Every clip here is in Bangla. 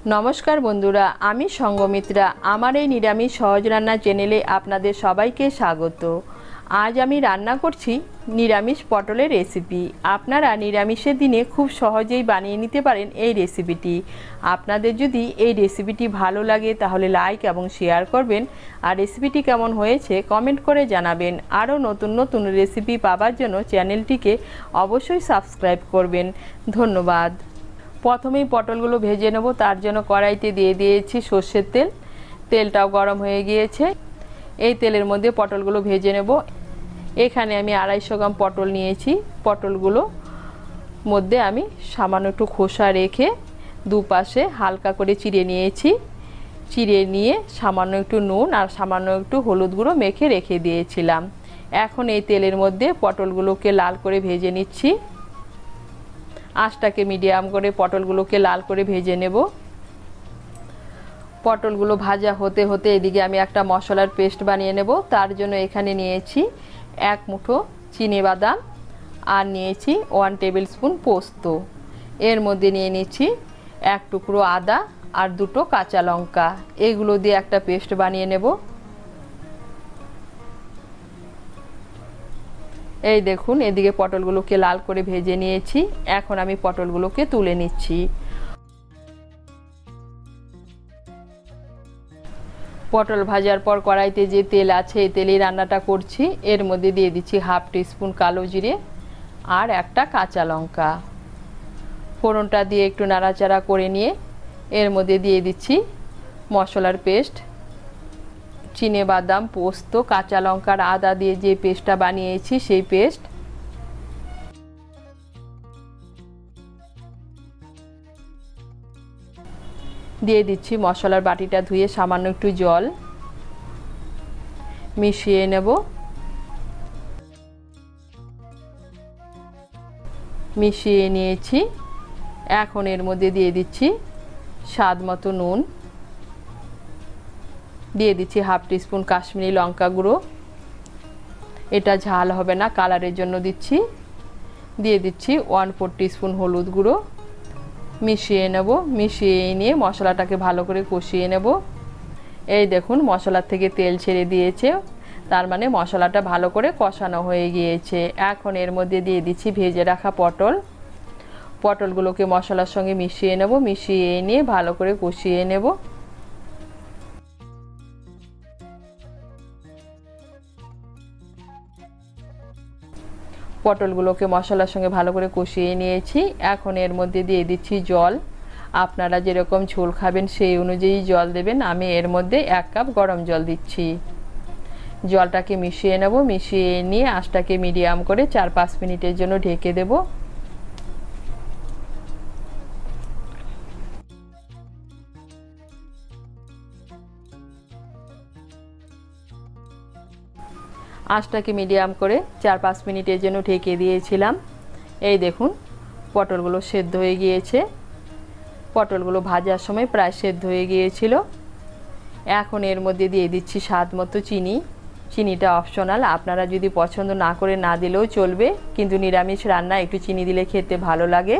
नमस्कार बंधुरा आमी संगमित्रा आमार এই নিরামিষ সহজ রান্না চ্যানেলে আপনাদের সবাইকে স্বাগত। आज आमी रान्ना करছি নিরামিষ পটলের রেসিপি। আপনারা নিরামিষের দিনে খুব সহজেই বানিয়ে নিতে পারেন এই রেসিপিটি। আপনাদের যদি এই রেসিপিটি ভালো লাগে তাহলে লাইক এবং শেয়ার করবেন আর রেসিপিটি কেমন হয়েছে কমেন্ট করে জানাবেন। আরও নতুন নতুন রেসিপি পাওয়ার জন্য চ্যানেলটিকে অবশ্যই সাবস্ক্রাইব করবেন। ধন্যবাদ। প্রথমেই পটলগুলো ভেজে নেব। তার জন্য কড়াইতে দিয়ে দিয়েছি সরষের তেল। তেলটাও গরম হয়ে গিয়েছে। এই তেলের মধ্যে পটলগুলো ভেজে নেব। এখানে আমি 250 গ্রাম পটল নিয়েছি। পটলগুলো মধ্যে আমি সামান্য একটু খোসা রেখে দুপাশে হালকা করে চিড়ে নিয়েছি। চিড়ে নিয়ে সামান্য একটু নুন আর সামান্য একটু হলুদ গুঁড়ো মেখে রেখে দিয়েছিলাম। এখন এই তেলের মধ্যে পটলগুলোকে লাল করে ভেজে নিচ্ছি। আঁচটাকে মিডিয়াম করে পটলগুলোকে লাল করে ভেজে নেব। পটলগুলো ভাজা হতে হতে এদিকে আমি একটা মশলার পেস্ট বানিয়ে নেব। তার জন্য এখানে নিয়েছি 1 মুঠো চিনিবাদাম আর নিয়েছি 1 টেবিল স্পুন পোস্ত। এর মধ্যে নিয়ে নিচ্ছি 1 টুকরো আদা আর 2টো কাঁচা লঙ্কা। এগুলো দিয়ে একটা পেস্ট বানিয়ে নেব। এই দেখুন এদিকে পটলগুলোকে লাল করে ভেজে নিয়েছি। এখন আমি পটলগুলোকে তুলে নিচ্ছি। পটল ভাজার পর কড়াইতে যে তেল আছে এই তেলেই রান্নাটা করছি। এর মধ্যে দিয়ে দিচ্ছি 1/2 টিস্পুন কালো জিরে আর একটা কাঁচা লঙ্কা। ফোড়নটা দিয়ে একটু নাড়াচাড়া করে নিয়ে এর মধ্যে দিয়ে দিচ্ছি মশলার পেস্ট। চিনেবাদাম, পোস্ত, কাঁচা লঙ্কার আদা দিয়ে যে পেস্টটা বানিয়েছি সেই পেস্ট। দিয়ে দিচ্ছি মশলার বাটিটা ধুয়ে সামান্য একটু জল মিশিয়ে নেব। মিশিয়ে নিয়েছি। এখন এর মধ্যে দিয়ে দিচ্ছি স্বাদ মতো নুন। দিয়ে দিচ্ছি 1/2 টিস্পুন কাশ্মীরি লঙ্কা গুঁড়ো। এটা ঝাল হবে না, কালারের জন্য দিচ্ছি। দিয়ে দিচ্ছি 1/4 টিস্পুন হলুদ গুঁড়ো। মিশিয়ে নেব। মিশিয়ে নিয়ে মশলাটাকে ভালো করে কষিয়ে নেব। এই দেখুন মশলা থেকে তেল ছেড়ে দিয়েছে, তার মানে মশলাটা ভালো করে কষানো হয়ে গিয়েছে। এখন এর মধ্যে দিয়ে দিচ্ছি ভেজে রাখা পটল। পটলগুলোকে মশলার সঙ্গে মিশিয়ে নেব। মিশিয়ে নিয়ে ভালো করে কষিয়ে নেব। পটলগুলোকে মশলার সঙ্গে ভালো করে কষিয়ে নিয়েছি। এখন এর মধ্যে দিয়ে দিচ্ছি জল। আপনারা যেরকম ঝোল খাবেন সেই অনুযায়ী জল দেবেন। আমি এর মধ্যে 1 কাপ গরম জল দিচ্ছি। জলটাকে মিশিয়ে নেব। মিশিয়ে নিয়ে আঁচটাকে মিডিয়াম করে 4-5 মিনিটের জন্য ঢেকে দেব। আঁচটাকে মিডিয়াম করে 4-5 মিনিটের জন্য ঢেকে দিয়েছিলাম। এই দেখুন পটলগুলো সেদ্ধ হয়ে গিয়েছে। পটলগুলো ভাজার সময় প্রায় সেদ্ধ হয়ে গিয়েছিল। এখন এর মধ্যে দিয়ে দিচ্ছি স্বাদ মতো চিনি। চিনিটা অপশনাল, আপনারা যদি পছন্দ না করে না দিলেও চলবে, কিন্তু নিরামিষ রান্না একটু চিনি দিলে খেতে ভালো লাগে।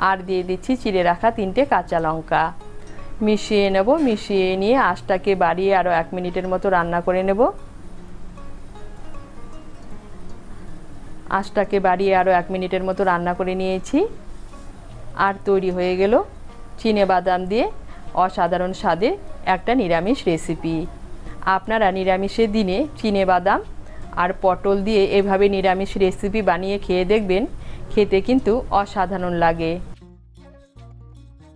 আর দিয়ে দিচ্ছি চিড়ে রাখা 3টে কাঁচা লঙ্কা। মিশিয়ে নেব। মিশিয়ে নিয়ে আঁচটাকে বাড়িয়ে আরও 1 মিনিটের মতো রান্না করে নেব। আঁচটাকে বাড়িয়ে আরও 1 মিনিটের মতো রান্না করে নিয়েছি। আর তৈরি হয়ে গেল চিনেবাদাম দিয়ে অসাধারণ স্বাদের একটা নিরামিষ রেসিপি। আপনারা নিরামিষের দিনে চিনেবাদাম আর পটল দিয়ে এভাবে নিরামিষ রেসিপি বানিয়ে খেয়ে দেখবেন, খেতে কিন্তু অসাধারণ লাগে।